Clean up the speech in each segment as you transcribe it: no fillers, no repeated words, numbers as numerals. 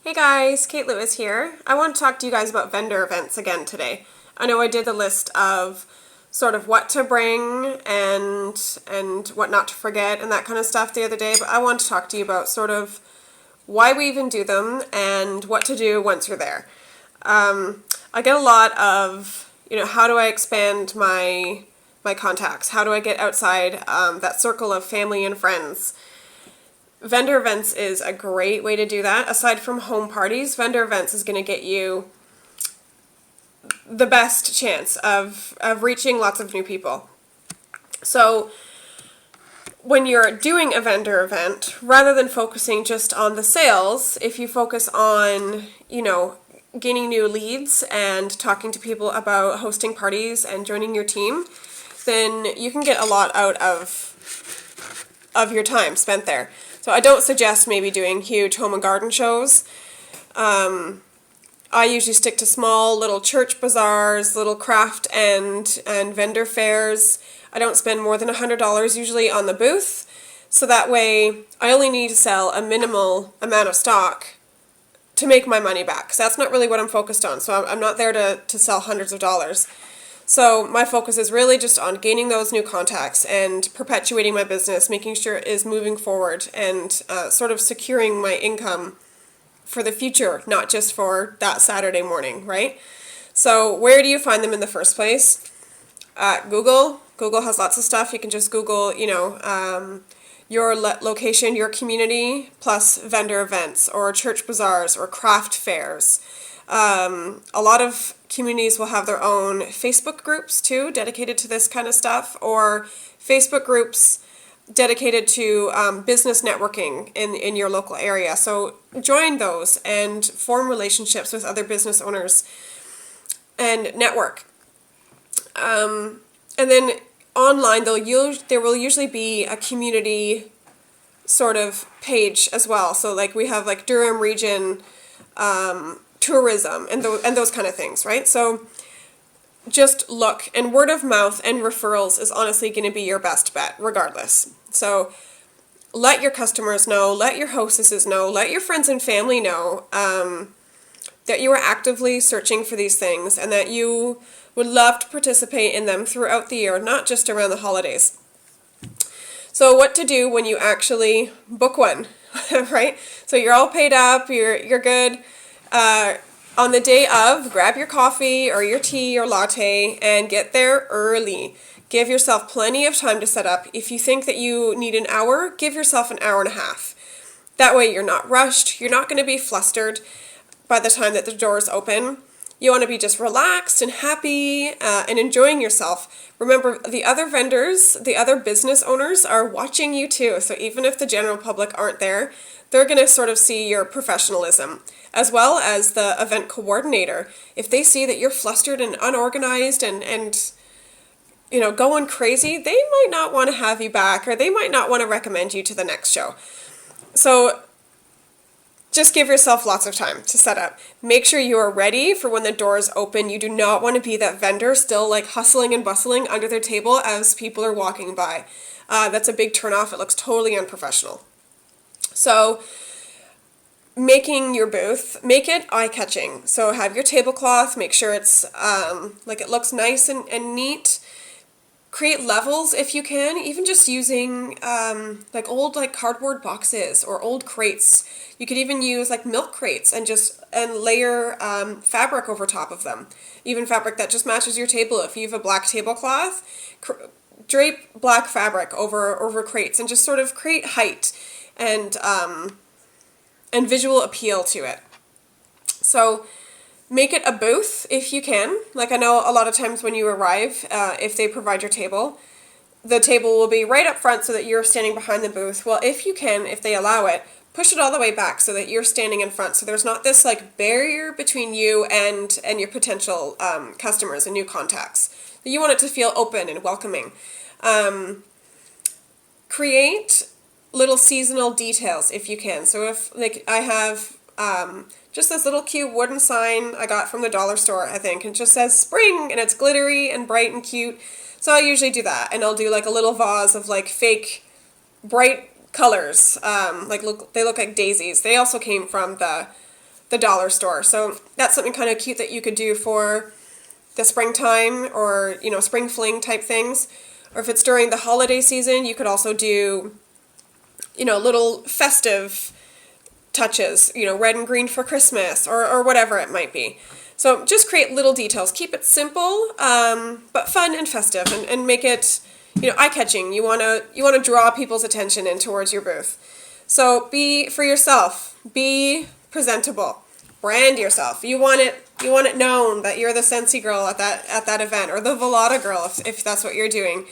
Hey guys, Kate Lewis here. I want to talk to you guys about vendor events again today. I know I did the list of sort of what to bring and what not to forget and that kind of stuff the other day, but I want to talk to you about sort of why we even do them and what to do once you're there. I get a lot of, how do I expand my contacts? How do I get outside that circle of family and friends? Vendor events is a great way to do that. Aside from home parties, vendor events is going to get you the best chance of reaching lots of new people. So when you're doing a vendor event, rather than focusing just on the sales, if you focus on, gaining new leads and talking to people about hosting parties and joining your team, then you can get a lot out of your time spent there. So I don't suggest maybe doing huge home and garden shows. I usually stick to small little church bazaars, little craft and vendor fairs. I don't spend more than $100 usually on the booth. So that way I only need to sell a minimal amount of stock to make my money back. Because that's not really what I'm focused on. So I'm not there to sell hundreds of dollars. So my focus is really just on gaining those new contacts and perpetuating my business, making sure it is moving forward and sort of securing my income for the future, not just for that Saturday morning, right? So where do you find them in the first place? Google. Google has lots of stuff. You can just Google, your location, your community, plus vendor events or church bazaars or craft fairs. A lot of communities will have their own Facebook groups too, dedicated to this kind of stuff, or Facebook groups dedicated to business networking in your local area. So join those and form relationships with other business owners and network. And then online, there will usually be a community sort of page as well. So like we have like Durham region tourism and those kind of things, right? So just look, and word of mouth and referrals is honestly going to be your best bet regardless. So let your customers know, let your hostesses know, let your friends and family know that you are actively searching for these things and that you would love to participate in them throughout the year, not just around the holidays. So what to do when you actually book one, right? So you're all paid up, you're good. On the day of, grab your coffee or your tea or latte and get there early. Give yourself plenty of time to set up. If you think that you need an hour, give yourself an hour and a half. That way you're not rushed, you're not going to be flustered by the time that the doors open. You want to be just relaxed and happy and enjoying yourself. Remember, the other vendors, the other business owners are watching you too. So even if the general public aren't there, they're going to sort of see your professionalism, as well as the event coordinator. If they see that you're flustered and unorganized and going crazy, they might not want to have you back, or they might not want to recommend you to the next show. So just give yourself lots of time to set up. Make sure you are ready for when the doors open. You do not want to be that vendor still like hustling and bustling under their table as people are walking by. That's a big turnoff. It looks totally unprofessional. So making your booth, make it eye-catching. So have your tablecloth, make sure it's like it looks nice and neat. Create levels if you can, even just using like old like cardboard boxes or old crates. You could even use like milk crates and layer fabric over top of them. Even fabric that just matches your table. If you have a black tablecloth, drape black fabric over crates and just sort of create height and visual appeal to it. So make it a booth if you can. Like I know a lot of times when you arrive, if they provide your table, the table will be right up front so that you're standing behind the booth. Well, if you can, if they allow it, push it all the way back so that you're standing in front. So there's not this like barrier between you and your potential customers and new contacts. You want it to feel open and welcoming. Create little seasonal details if you can. So if like I have just this little cute wooden sign I got from the dollar store, I think. It just says spring, and it's glittery and bright and cute. So I usually do that, and I'll do like a little vase of like fake bright colors. They look like daisies. They also came from the the dollar store. So that's something kind of cute that you could do for the springtime, or, you know, spring fling type things. Or if it's during the holiday season, you could also do, you know, little festive touches, you know, red and green for Christmas, or whatever it might be. So just create little details. Keep it simple, but fun and festive, and make it, you know, eye-catching. You want to draw people's attention in towards your booth. So be for yourself. Be presentable. Brand yourself. You want it known that you're the Scentsy girl at that event, or the Velada girl if that's what you're doing.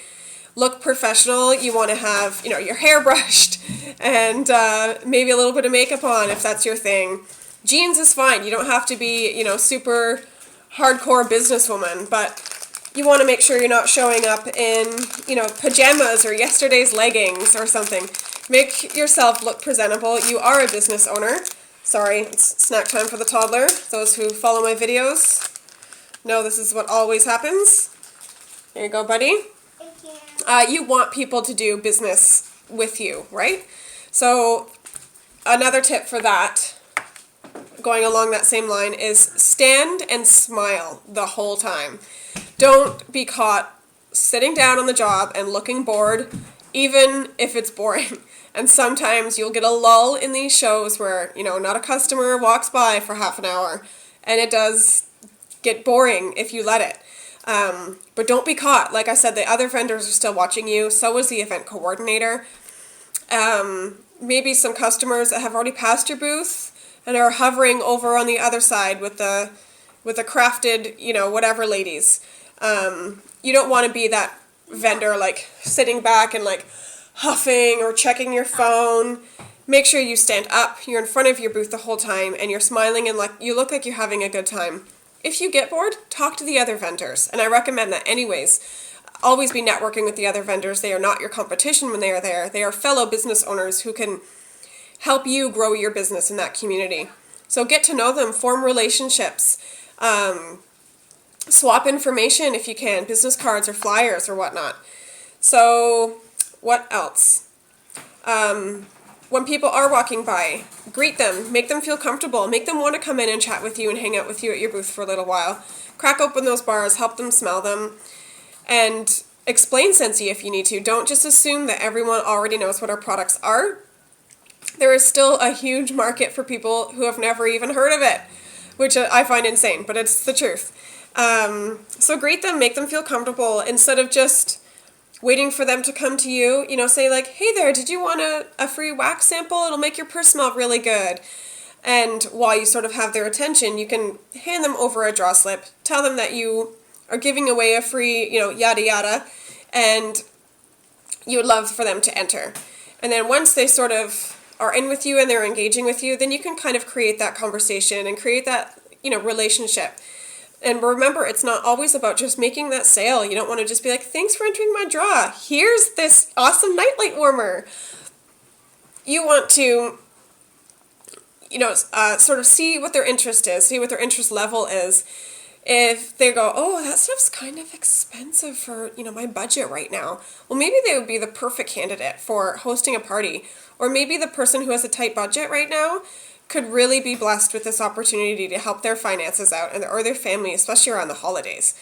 Look professional. You want to have, you know, your hair brushed, and maybe a little bit of makeup on if that's your thing. Jeans is fine. You don't have to be, you know, super hardcore businesswoman, but you want to make sure you're not showing up in, you know, pajamas or yesterday's leggings or something. Make yourself look presentable. You are a business owner. Sorry, it's snack time for the toddler. Those who follow my videos know this is what always happens. There you go, buddy. You want people to do business with you, right? So another tip for that, going along that same line, is stand and smile the whole time. Don't be caught sitting down on the job and looking bored, even if it's boring. And sometimes you'll get a lull in these shows where, you know, not a customer walks by for half an hour, and it does get boring if you let it. But don't be caught. Like I said, the other vendors are still watching you. So is the event coordinator. Maybe some customers that have already passed your booth and are hovering over on the other side with the crafted, you know, whatever ladies. You don't want to be that vendor, like, sitting back and, like, huffing or checking your phone. Make sure you stand up. You're in front of your booth the whole time, and you're smiling, and like you look like you're having a good time. If you get bored, talk to the other vendors, and I recommend that anyways. Always be networking with the other vendors. They are not your competition when they are there. They are fellow business owners who can help you grow your business in that community. So get to know them, form relationships, swap information if you can, business cards or flyers or whatnot. So what else? When people are walking by, greet them, make them feel comfortable, make them want to come in and chat with you and hang out with you at your booth for a little while. Crack open those bars, help them smell them, and explain Scentsy if you need to. Don't just assume that everyone already knows what our products are. There is still a huge market for people who have never even heard of it, which I find insane, but it's the truth. So greet them, make them feel comfortable, instead of just waiting for them to come to you. You know, say like, hey there, did you want a free wax sample? It'll make your purse smell really good. And while you sort of have their attention, you can hand them over a draw slip, tell them that you are giving away a free, you know, yada yada, and you would love for them to enter. And then once they sort of are in with you and they're engaging with you, then you can kind of create that conversation and create that, you know, relationship. And remember, it's not always about just making that sale. You don't want to just be like, thanks for entering my draw. Here's this awesome nightlight warmer. You want to, you know, sort of see what their interest is, see what their interest level is. If they go, oh, that stuff's kind of expensive for, you know, my budget right now. Well, maybe they would be the perfect candidate for hosting a party. Or maybe the person who has a tight budget right now could really be blessed with this opportunity to help their finances out, or their family, especially around the holidays.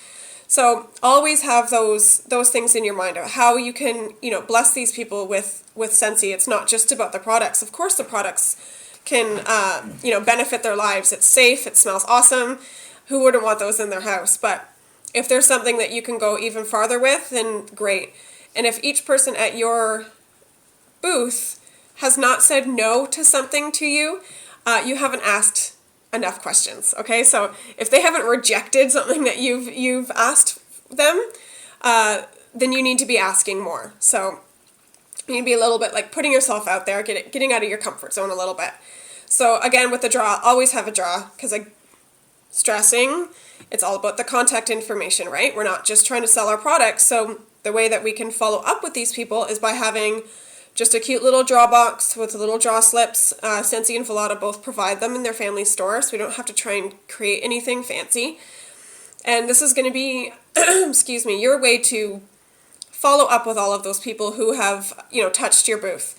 So always have those things in your mind of how you can, you know, bless these people with Scentsy. It's not just about the products. Of course, the products can, you know, benefit their lives. It's safe. It smells awesome. Who wouldn't want those in their house? But if there's something that you can go even farther with, then great. And if each person at your booth has not said no to something to you, you haven't asked enough questions, okay? So if they haven't rejected something that you've asked them, then you need to be asking more. So you need to be a little bit like putting yourself out there, getting out of your comfort zone a little bit. So again, with the draw, always have a draw, because stressing, it's all about the contact information, right? We're not just trying to sell our products. So the way that we can follow up with these people is by having just a cute little draw box with little draw slips. Scentsy and Velada both provide them in their family store, so we don't have to try and create anything fancy. And this is going to be, excuse me, your way to follow up with all of those people who have, you know, touched your booth.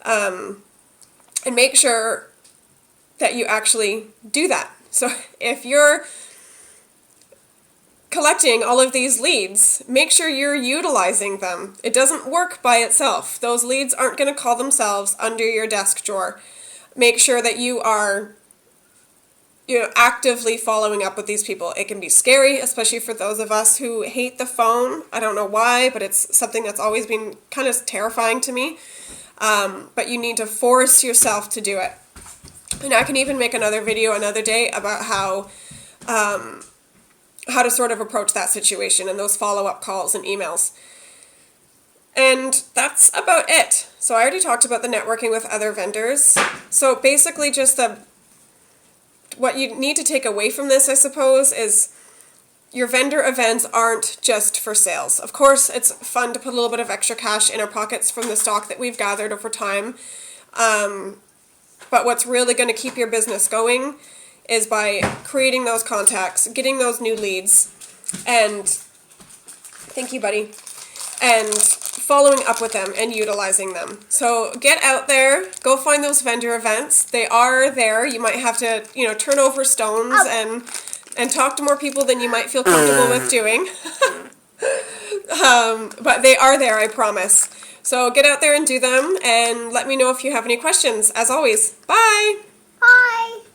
And make sure that you actually do that. So if you're collecting all of these leads, make sure you're utilizing them. It doesn't work by itself. Those leads aren't going to call themselves under your desk drawer. Make sure that you are actively following up with these people. It can be scary, especially for those of us who hate the phone. I don't know why, but it's something that's always been kind of terrifying to me. But you need to force yourself to do it. And I can even make another video another day about how to sort of approach that situation and those follow-up calls and emails. And that's about it. So I already talked about the networking with other vendors. So basically just what you need to take away from this, I suppose, is your vendor events aren't just for sales. Of course, it's fun to put a little bit of extra cash in our pockets from the stock that we've gathered over time. But what's really going to keep your business going is by creating those contacts, getting those new leads, and thank you, buddy, and following up with them and utilizing them. So get out there, go find those vendor events. They are there. You might have to, turn over stones and talk to more people than you might feel comfortable with doing. But they are there, I promise. So get out there and do them, and let me know if you have any questions. As always, bye! Bye!